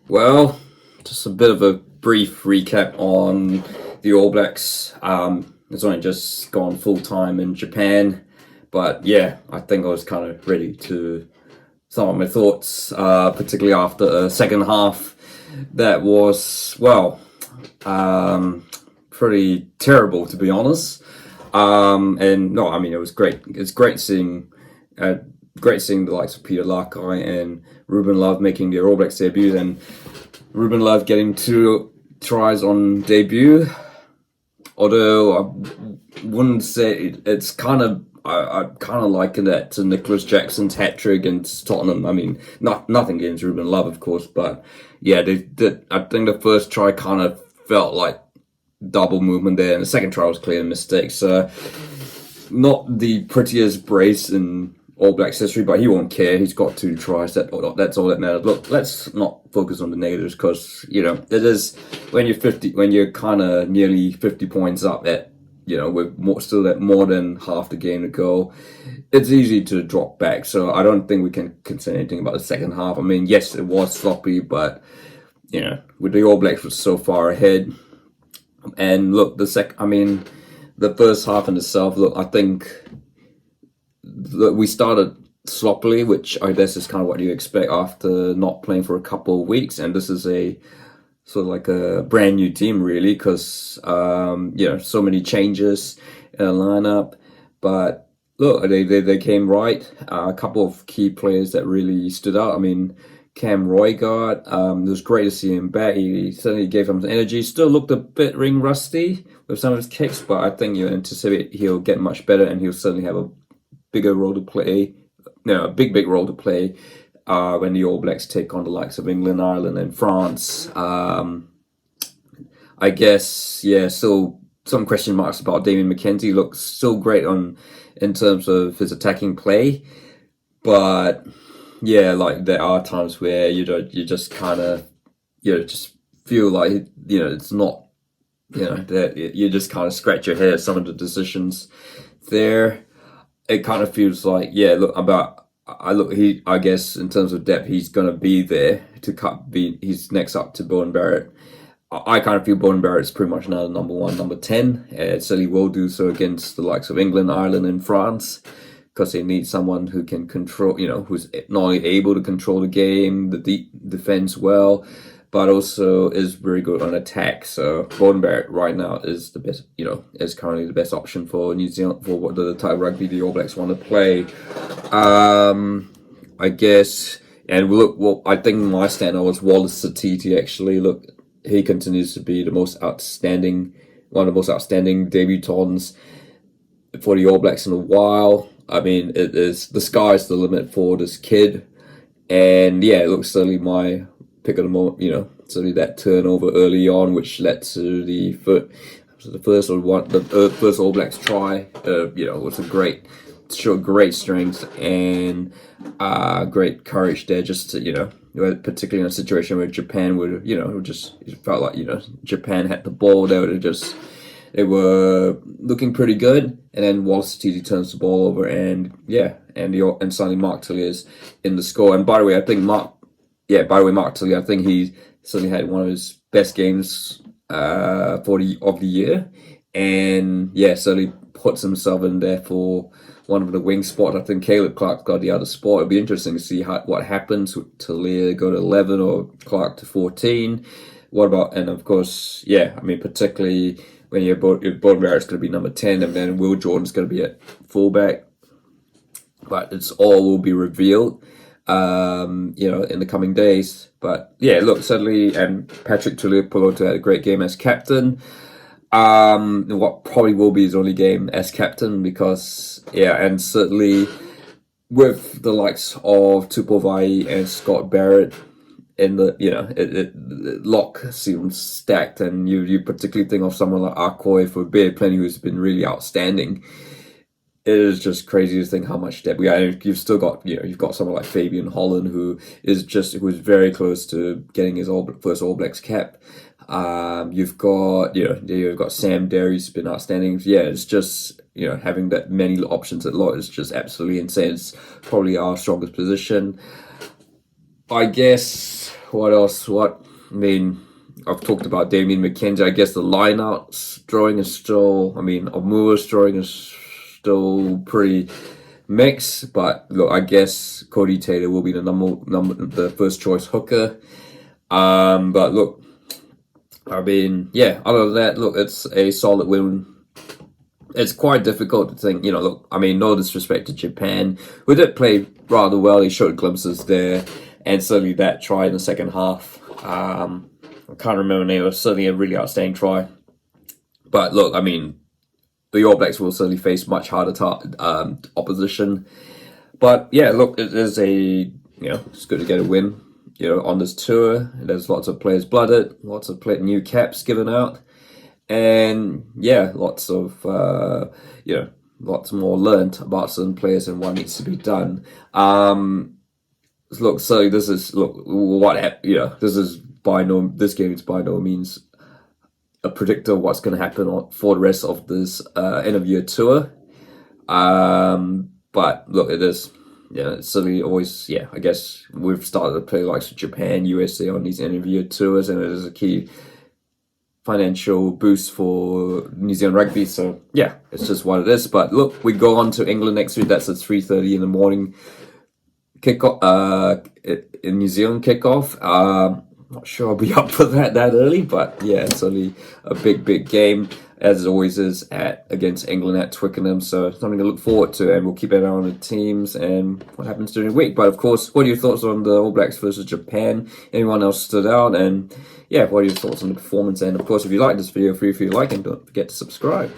Well, just a bit of a brief recap on the All Blacks. It's only just gone full time in Japan, but yeah, I think I was kind of ready to sum up my thoughts, particularly after a second half that was, pretty terrible to be honest. And no, I mean it was great. It's uh, great seeing the likes of Peter Lakai and Ruben Love making their All Blacks debut, and Ruben Love getting 2 tries on debut. Although I wouldn't say it's kind of I kind of liken that to Nicholas Jackson's hat trick against Tottenham. I mean, nothing against Ruben Love, of course, but yeah, I think the first try kind of felt like double movement there, and the second try was clear a mistake. So not the prettiest brace in All Blacks history, but he won't care. He's got 2 tries. That's all that matters. Look, let's not focus on the negatives because it is when you're kind of nearly 50 points up at with still at more than half the game to go. It's easy to drop back. So I don't think we can say anything about the second half. I mean, yes, it was sloppy, but with the All Blacks was so far ahead. And look, the first half in itself. Look, I think that we started sloppily, which I guess is kind of what you expect after not playing for a couple of weeks. And this is a sort of like a brand new team, really, because so many changes in the lineup. But look, they came right. A couple of key players that really stood out. I mean, Cam Roygard, it was great to see him back. He certainly gave him some energy. Still looked a bit ring rusty with some of his kicks, but I think you anticipate he'll get much better and he'll certainly have a bigger role to play, a big role to play when the All Blacks take on the likes of England, Ireland, and France. I guess, yeah, still some question marks about Damien McKenzie. Looks so great in terms of his attacking play, but yeah, like there are times where you just kind of just feel like it's not that you just kind of scratch your head at some of the decisions there. It kind of feels like I guess in terms of depth he's gonna be there to he's next up to Bowen Barrett. I kind of feel Bowen Barrett is pretty much now the number 1, number 10. Certainly will do so against the likes of England, Ireland, and France, because they need someone who can control, who's not only able to control the game, the deep defense well, but also is very good on attack. So Bowen Barrett right now is the best, is currently the best option for New Zealand for what the type of rugby the All Blacks want to play. I guess, and look, well, I think my standout was Wallace Satiti. Actually, look, he continues to be one of the most outstanding debutants for the All Blacks in a while. I mean, the sky's the limit for this kid, and yeah, it looks certainly my pick of the moment. Certainly that turnover early on, which led to the first All Blacks try. Was showed great strength and great courage there. Just to particularly in a situation where Japan would it felt like Japan had the ball. They were looking pretty good, and then Wallace Titi turns the ball over, and suddenly Mark Tilly is in the score. And by the way, Mark Tilly, I think he certainly had one of his best games of the year, and yeah, certainly puts himself in there for one of the wing spots. I think Caleb Clark's got the other spot. It'll be interesting to see what happens with Talia go to 11 or Clark to 14. What about, and of course, particularly when Bowen Barrett's going to be number 10, and then Will Jordan's going to be at fullback. But it's all will be revealed, in the coming days. But yeah, look, certainly, and Patrick Tuipulotu had a great game as captain. What probably will be his only game as captain, because and certainly with the likes of Tupovai and Scott Barrett in the lock seems stacked, and you particularly think of someone like Akoi for Beard Plenty, who's been really outstanding. It is just crazy to think how much depth we have. You've still got you've got someone like Fabian Holland who is very close to getting his first All Blacks cap. You've got Sam Derry, who's been outstanding. Yeah, it's just having that many options at lock is just absolutely insane. It's probably our strongest position. I guess what else? I mean, I've talked about Damien McKenzie. I guess the lineouts drawing is still. I mean, Omura's drawing is still pretty mixed. But look, I guess Cody Taylor will be the first choice hooker. But look, I mean, yeah. Other than that, look, it's a solid win. It's quite difficult to think, look, I mean, no disrespect to Japan, who did play rather well. They showed glimpses there, and certainly that try in the second half. I can't remember the name. It was certainly a really outstanding try. But look, I mean, the All Blacks will certainly face much harder opposition. But yeah, look, it is it's good to get a win, on this tour. There's lots of players blooded, lots of new caps given out. And yeah, lots more learned about certain players and what needs to be done. Look, so this is this game is by no means a predictor of what's going to happen for the rest of this end of year tour. But look, it is. Yeah, it's certainly always. Yeah, I guess we've started to play like Japan, USA on these end of year tours, and it is a key financial boost for New Zealand rugby. So yeah, it's just what it is. But look, we go on to England next week. That's at 3:30 in the morning kickoff in New Zealand kickoff. Not sure I'll be up for that early, but yeah, it's certainly a big game, as it always is against England at Twickenham. So something to look forward to, and we'll keep an eye on the teams and what happens during the week. But of course, what are your thoughts on the All Blacks versus Japan? Anyone else stood out? And yeah, what are your thoughts on the performance? And of course, if you like this video, feel free to like and don't forget to subscribe.